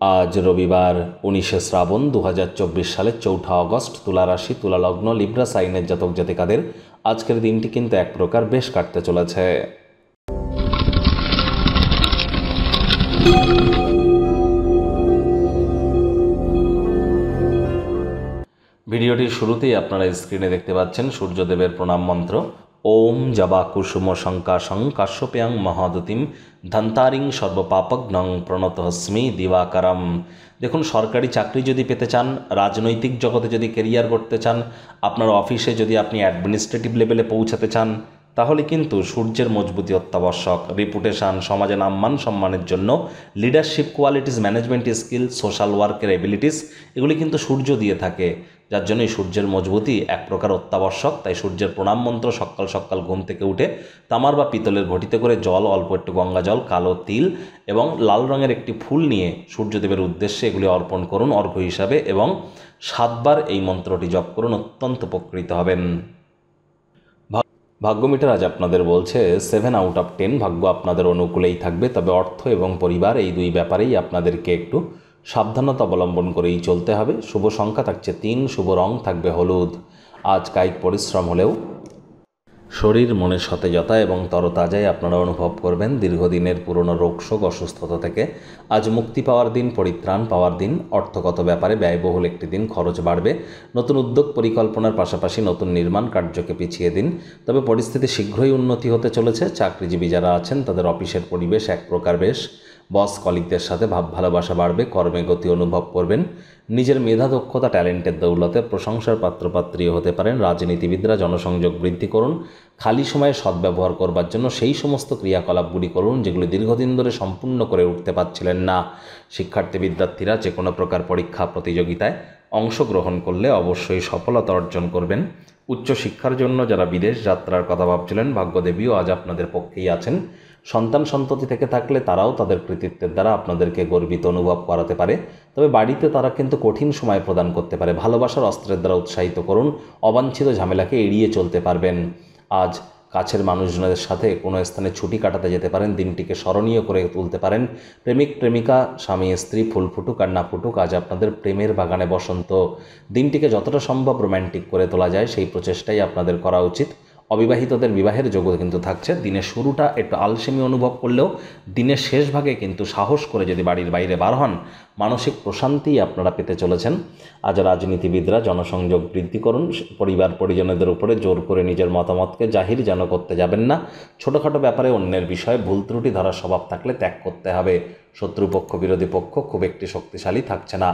আজ রবিবার 19শে শ্রাবণ 2024 সালের 4 আগস্ট। তুলা রাশি, তুলা লগ্ন, লিব্রা সাইনের জাতক জাতিকাদের আজকের দিনটি কিন্তু এক প্রকার বেশ কাটতে চলেছে। ভিডিওটির শুরুতেই আপনারা স্ক্রিনে দেখতে পাচ্ছেন সূর্যদেবের প্রণাম মন্ত্র। ওম জবা কুসুম শঙ্কাশং কাশ্যপ্যাং মহাদতিম ধন্তারিং সর্বপাপগ্নং প্রণতহস্মি দিবাকারম। দেখুন, সরকারি চাকরি যদি পেতে চান, রাজনৈতিক জগতে যদি কেরিয়ার করতে চান, আপনার অফিসে যদি আপনি অ্যাডমিনিস্ট্রেটিভ লেভেলে পৌঁছাতে চান, তাহলে কিন্তু সূর্যের মজবুতি অত্যাবশ্যক। রেপুটেশন, সমাজে নাম্মান সম্মানের জন্য leadership qualities, management skill, social ওয়ার্কের এবিলিটিস, এগুলি কিন্তু সূর্য দিয়ে থাকে, যার জন্যই সূর্যের মজবুতি এক প্রকার অত্যাবশ্যক। তাই সূর্যের প্রণাম মন্ত্র সকাল সকাল ঘুম থেকে উঠে তামার বা পিতলের ঘটিতে করে জল, অল্প একটু গঙ্গা জল, কালো তিল এবং লাল রঙের একটি ফুল নিয়ে সূর্যদেবের উদ্দেশ্যে এগুলি অর্পণ করুন অর্ঘ্য হিসাবে, এবং 7 বার এই মন্ত্রটি জপ করুন, অত্যন্ত উপকৃত হবেন। ভাগ্যমিটার আজ আপনাদের বলছে 7 আউট অফ 10 ভাগ্য আপনাদের অনুকূলেই থাকবে, তবে অর্থ এবং পরিবার এই দুই ব্যাপারেই আপনাদেরকে একটু সাবধানতা অবলম্বন করেই চলতে হবে। শুভ সংখ্যা থাকছে 3, শুভ রং থাকবে হলুদ। আজ কায়িক পরিশ্রম হলেও শরীর মনে সতেজতা এবং তরতাজাই আপনারা অনুভব করবেন। দীর্ঘদিনের পুরনো রোগশোক, অসুস্থতা থেকে আজ মুক্তি পাওয়ার দিন, পরিত্রাণ পাওয়ার দিন। অর্থগত ব্যাপারে ব্যয়বহুল একটি দিন, খরচ বাড়বে। নতুন উদ্যোগ পরিকল্পনার পাশাপাশি নতুন নির্মাণ কার্যকে পিছিয়ে দিন, তবে পরিস্থিতি শীঘ্রই উন্নতি হতে চলেছে। চাকরিজীবী যারা আছেন তাদের অফিসের পরিবেশ এক প্রকার বেশ। বস কলিগদের সাথে ভাব ভালোবাসা বাড়বে, কর্মে গতি অনুভব করবেন। নিজের মেধা, দক্ষতা, ট্যালেন্টের দৌলতে প্রশংসার পাত্রপাত্রীও হতে পারেন। রাজনীতিবিদরা জনসংযোগ বৃদ্ধি করুন। খালি সময়ে সদ্ব্যবহার করবার জন্য সেই সমস্ত ক্রিয়াকলাপগুলি করুন যেগুলি দীর্ঘদিন ধরে সম্পূর্ণ করে উঠতে পারছিলেন না। শিক্ষার্থী বিদ্যার্থীরা যে কোনো প্রকার পরীক্ষা প্রতিযোগিতায় অংশগ্রহণ করলে অবশ্যই সফলতা অর্জন করবেন। উচ্চশিক্ষার জন্য যারা বিদেশ যাত্রার কথা ভাবছিলেন, ভাগ্যদেবীও আজ আপনাদের পক্ষেই আছেন। সন্তান সন্ততি থেকে থাকলে তারাও তাদের কৃতিত্বের দ্বারা আপনাদেরকে গর্বিত অনুভব করাতে পারে, তবে বাড়িতে তারা কিন্তু কঠিন সময় প্রদান করতে পারে। ভালোবাসার অস্ত্রের দ্বারা উৎসাহিত করুন, অবাঞ্ছিত ঝামেলাকে এড়িয়ে চলতে পারবেন। আজ কাছের মানুষজনের সাথে কোনো স্থানে ছুটি কাটাতে যেতে পারেন, দিনটিকে স্মরণীয় করে তুলতে পারেন। প্রেমিক প্রেমিকা, স্বামী স্ত্রী, ফুল ফুটুক আর না ফুটুক, আজ আপনাদের প্রেমের বাগানে বসন্ত। দিনটিকে যতটা সম্ভব রোম্যান্টিক করে তোলা যায় সেই প্রচেষ্টাই আপনাদের করা উচিত। অবিবাহিতদের বিবাহের যোগ্য কিন্তু থাকছে। দিনের শুরুটা একটু আলসেমি অনুভব করলেও দিনের শেষ ভাগে কিন্তু সাহস করে যদি বাড়ির বাইরে বার হন, মানসিক প্রশান্তি আপনারা পেতে চলেছেন। আজ রাজনীতিবিদরা জনসংযোগ বৃদ্ধি করুন। পরিবার পরিজনদের উপরে জোর করে নিজের মতামতকে জাহির যেন করতে যাবেন না। ছোটোখাটো ব্যাপারে অন্যের বিষয়ে ভুল ত্রুটি ধরার স্বভাব থাকলে ত্যাগ করতে হবে। শত্রুপক্ষ, বিরোধী পক্ষ খুব একটি শক্তিশালী থাকছে না।